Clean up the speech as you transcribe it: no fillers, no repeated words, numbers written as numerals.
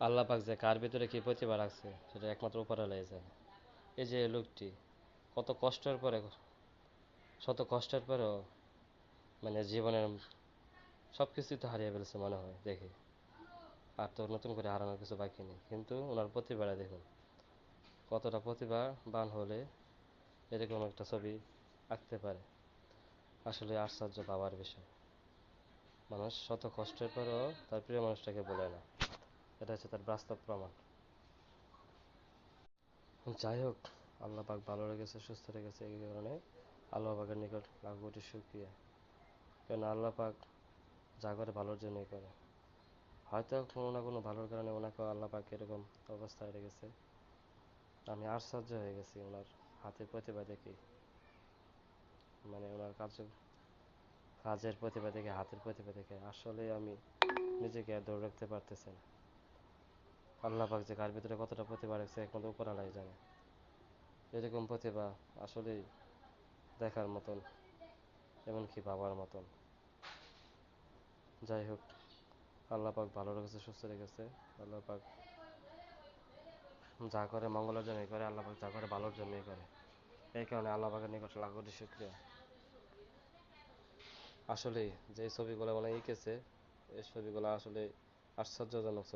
আল্লাহ পাক যে কার ভিতরে কি প্রতিভা রাখছে সেটা একমাত্র উপরওয়ালাই জানে। এই যে লোকটি কত কষ্টের পরে, শত কষ্টের পরেও মানে জীবনের সব কিছুই তো হারিয়ে ফেলছে মনে হয় দেখে। আর তো নতুন করে হারানোর কিছু বাকি নেই, কিন্তু ওনার প্রতিভাটা দেখুন, কতটা প্রতিভাবান হলে এরকম একটা ছবি আঁকতে পারে। আসলে আশ্চর্য ভাবার বিষয়। মানুষ শত কষ্টের পরেও তার প্রিয় মানুষটাকে বলে না, এটা হচ্ছে তার বাস্তব প্রমাণ। যাই হোক, আল্লাহ পাক ভালো রেখেছে, সুস্থ রেখেছে, এই কারণে আল্লাহ পাকের নিকট লাখ কোটি শুকরিয়া। কেন আল্লাহ পাক যা করে ভালোর জন্যই করে। হয়তো কোনো না কোনো ভালোর কারণে ওনাকে আল্লাহ পাক এরকম অবস্থায় রেখেছে। আমি আশ্চর্য হয়ে গেছি ওনার হাতের প্রতিভা দেখে, মানে ওনার কাজের প্রতিভা দেখে, হাতের প্রতিভা দেখে আসলে আমি নিজেকে আর ধরে রাখতে পারতেছি না। আল্লাহ পাক যে কার ভিতরে কতটা প্রতিভা রাখছে একমাত্র উপরওয়ালাই জানে। এরকম প্রতিভা আসলেই দেখার মতন, এমনকি ভাবার মতন। যাই হোক, আল্লাহ পাক ভালো রেখেছে, সুস্থ রেখেছে। আল্লাহ পাক যা করে মঙ্গলের জন্যই করে, আল্লাহ পাক যা করে ভালোর জন্যই করে। এই কারণে আল্লাহ পাকের নিকট লাখ কোটি শুকরিয়া। আসলে যে ছবিগুলো মানে এঁকেছে, এই ছবিগুলো আসলে আশ্চর্যজনক ছবি।